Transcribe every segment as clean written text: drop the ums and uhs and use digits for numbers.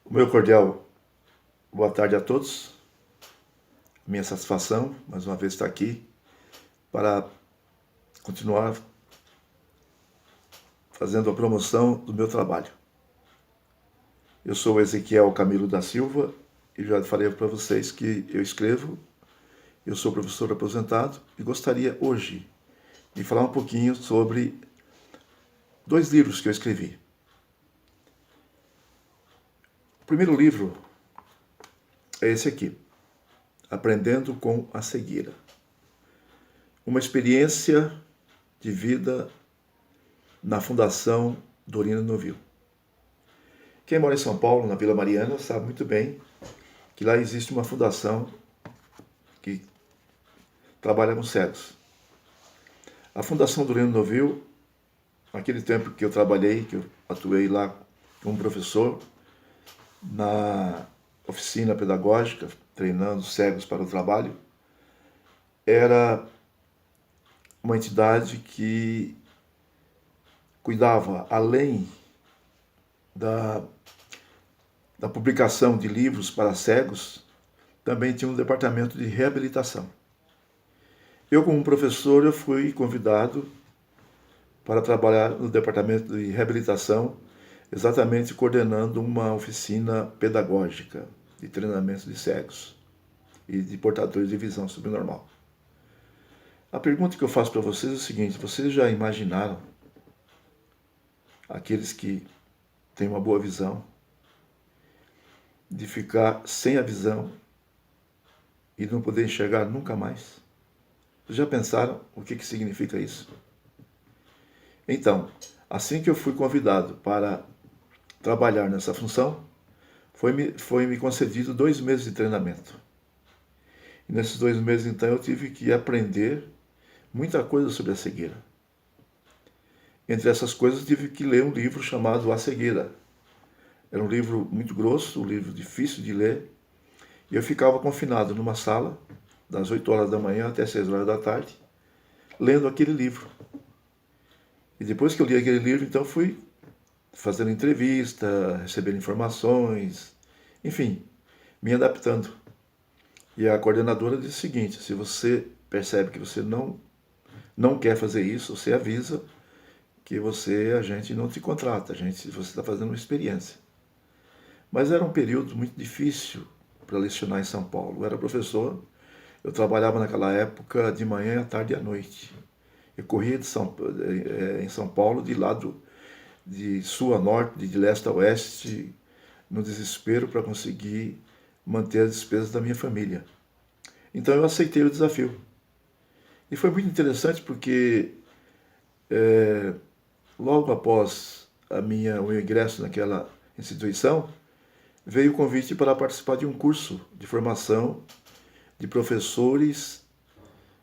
O meu cordial boa tarde a todos. Minha satisfação, mais uma vez, estar aqui para continuar fazendo a promoção do meu trabalho. Eu sou Ezequiel Camilo da Silva e já falei para vocês que eu escrevo, eu sou professor aposentado e gostaria hoje de falar um pouquinho sobre dois livros que eu escrevi. O primeiro livro é esse aqui, Aprendendo com a Cegueira. Uma experiência de vida na Fundação Dorina Novil. Quem mora em São Paulo, na Vila Mariana, sabe muito bem que lá existe uma fundação que trabalha com cegos. A Fundação Dorina Novil, naquele tempo que eu trabalhei, que eu atuei lá como professor, na oficina pedagógica, treinando cegos para o trabalho, era uma entidade que cuidava, além da publicação de livros para cegos, também tinha um departamento de reabilitação. Eu, como professor, eu fui convidado para trabalhar no departamento de reabilitação, exatamente coordenando uma oficina pedagógica de treinamento de cegos e de portadores de visão subnormal. A pergunta que eu faço para vocês é o seguinte: vocês já imaginaram aqueles que têm uma boa visão de ficar sem a visão e não poder enxergar nunca mais? Vocês já pensaram o que significa isso? Então, assim que eu fui convidado para trabalhar nessa função, foi-me concedido 2 meses de treinamento. E nesses 2 meses, então, eu tive que aprender muita coisa sobre a cegueira. Entre essas coisas, tive que ler um livro chamado A Cegueira. Era um livro muito grosso, um livro difícil de ler, e eu ficava confinado numa sala, das 8 horas da manhã até 6 horas da tarde, lendo aquele livro. E depois que eu li aquele livro, então fui fazendo entrevista, recebendo informações, enfim, me adaptando. E a coordenadora disse o seguinte: se você percebe que você não quer fazer isso, você avisa que a gente não te contrata, você está fazendo uma experiência. Mas era um período muito difícil para lecionar em São Paulo. Eu era professor, eu trabalhava naquela época de manhã, à tarde e à noite. Eu corria em São Paulo de lado de sul a norte, de leste a oeste, no desespero para conseguir manter as despesas da minha família. Então eu aceitei o desafio. E foi muito interessante porque logo após o meu ingresso naquela instituição, veio o convite para participar de um curso de formação de professores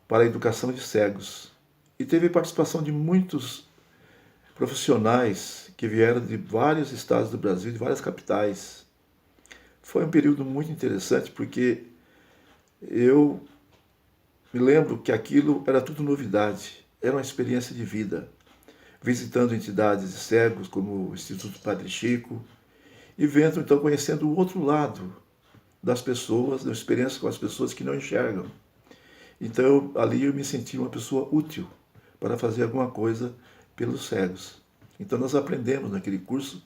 para a educação de cegos. E teve participação de muitos profissionais que vieram de vários estados do Brasil, de várias capitais. Foi um período muito interessante porque eu me lembro que aquilo era tudo novidade, era uma experiência de vida, visitando entidades de cegos como o Instituto Padre Chico, e vendo, então, conhecendo o outro lado das pessoas, da experiência com as pessoas que não enxergam. Então, ali eu me senti uma pessoa útil para fazer alguma coisa pelos cegos. Então, nós aprendemos naquele curso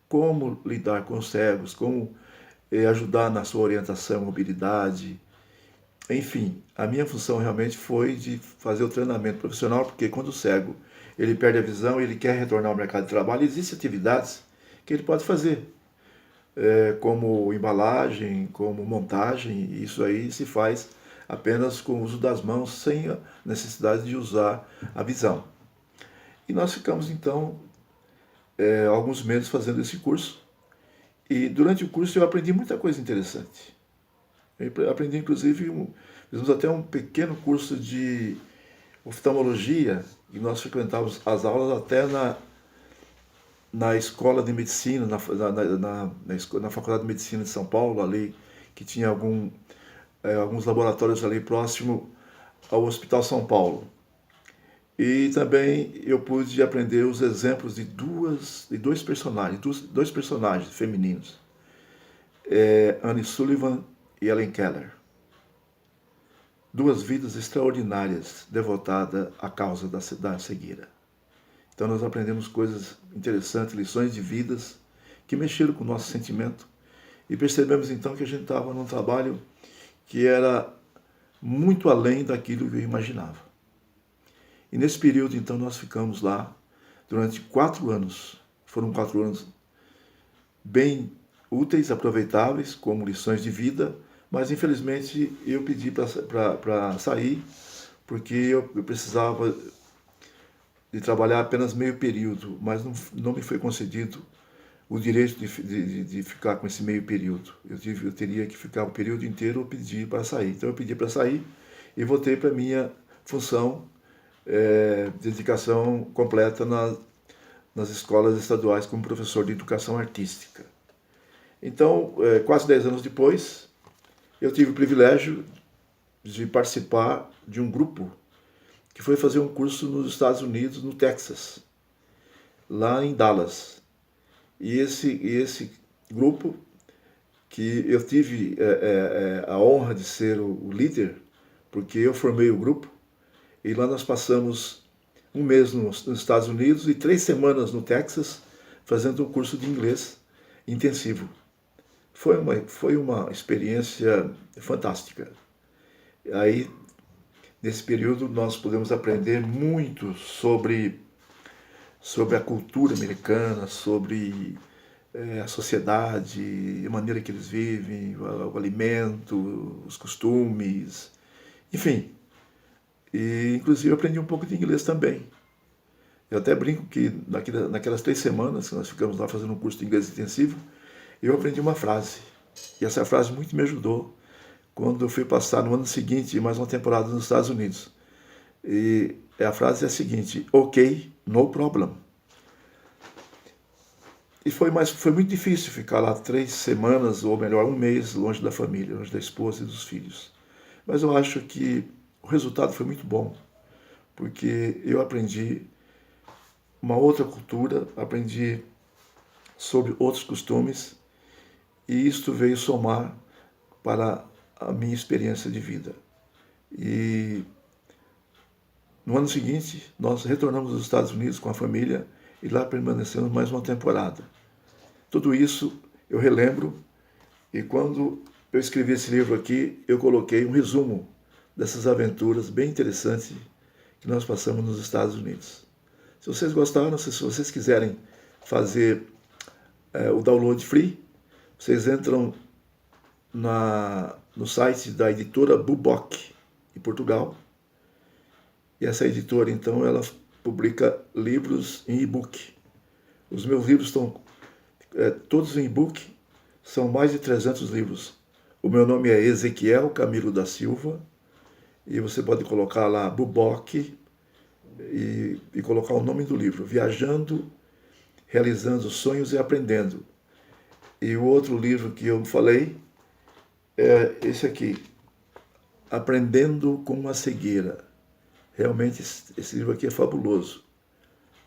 como lidar com os cegos, como ajudar na sua orientação, mobilidade. Enfim, a minha função realmente foi de fazer o treinamento profissional, porque quando o cego ele perde a visão, ele quer retornar ao mercado de trabalho, existem atividades que ele pode fazer, como embalagem, como montagem, e isso aí se faz apenas com o uso das mãos, sem a necessidade de usar a visão. E nós ficamos então alguns meses fazendo esse curso, e durante o curso eu aprendi muita coisa interessante. Eu aprendi inclusive, fizemos até um pequeno curso de oftalmologia, e nós frequentávamos as aulas até na escola de medicina, na Faculdade de Medicina de São Paulo, ali, que tinha alguns laboratórios ali próximo ao Hospital São Paulo. E também eu pude aprender os exemplos de dois personagens femininos. Anne Sullivan e Helen Keller. Duas vidas extraordinárias devotadas à causa da cegueira. Então nós aprendemos coisas interessantes, lições de vidas que mexeram com o nosso sentimento e percebemos então que a gente estava num trabalho que era muito além daquilo que eu imaginava. E nesse período então nós ficamos lá durante 4 anos. Foram 4 anos bem úteis, aproveitáveis, como lições de vida, mas infelizmente eu pedi para sair porque eu precisava de trabalhar apenas meio período, mas não me foi concedido o direito de ficar com esse meio período. Eu teria que ficar o período inteiro ou pedir para sair. Então eu pedi para sair e voltei para a minha função, dedicação completa nas escolas estaduais como professor de educação artística. Então, quase 10 anos depois, eu tive o privilégio de participar de um grupo que foi fazer um curso nos Estados Unidos, no Texas, lá em Dallas. E esse grupo, que eu tive a honra de ser o líder, porque eu formei o grupo, e lá nós passamos um mês nos Estados Unidos e 3 semanas no Texas, fazendo um curso de inglês intensivo. Foi uma experiência fantástica. Aí, nesse período, nós pudemos aprender muito sobre a cultura americana, sobre a sociedade, a maneira que eles vivem, o alimento, os costumes, enfim. E, inclusive, eu aprendi um pouco de inglês também. Eu até brinco que naquelas 3 semanas que nós ficamos lá fazendo um curso de inglês intensivo, eu aprendi uma frase. E essa frase muito me ajudou quando eu fui passar no ano seguinte mais uma temporada nos Estados Unidos. E a frase é a seguinte: ok, no problem. E foi muito difícil ficar lá 3 semanas, ou melhor, um mês, longe da família, longe da esposa e dos filhos. Mas eu acho que o resultado foi muito bom, porque eu aprendi uma outra cultura, aprendi sobre outros costumes, e isto veio somar para a minha experiência de vida. E no ano seguinte, nós retornamos aos Estados Unidos com a família e lá permanecemos mais uma temporada. Tudo isso eu relembro, e quando eu escrevi esse livro aqui, eu coloquei um resumo dessas aventuras bem interessantes que nós passamos nos Estados Unidos. Se vocês gostaram, se vocês quiserem fazer o download free, vocês entram no site da editora Bubok, em Portugal. E essa editora, então, ela publica livros em e-book. Os meus livros estão todos em e-book, são mais de 300 livros. O meu nome é Ezequiel Camilo da Silva, e você pode colocar lá Bubok e colocar o nome do livro, Viajando, Realizando Sonhos e Aprendendo. E o outro livro que eu falei é esse aqui, Aprendendo com a Cegueira. Realmente esse livro aqui é fabuloso.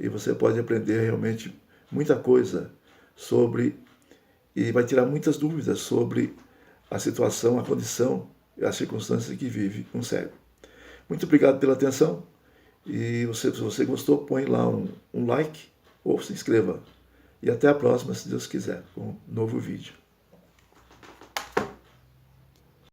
E você pode aprender realmente muita coisa sobre, e vai tirar muitas dúvidas sobre a situação, a condição e as circunstâncias que vive um cego. Muito obrigado pela atenção. E se você gostou, põe lá um like ou se inscreva. E até a próxima, se Deus quiser, com um novo vídeo.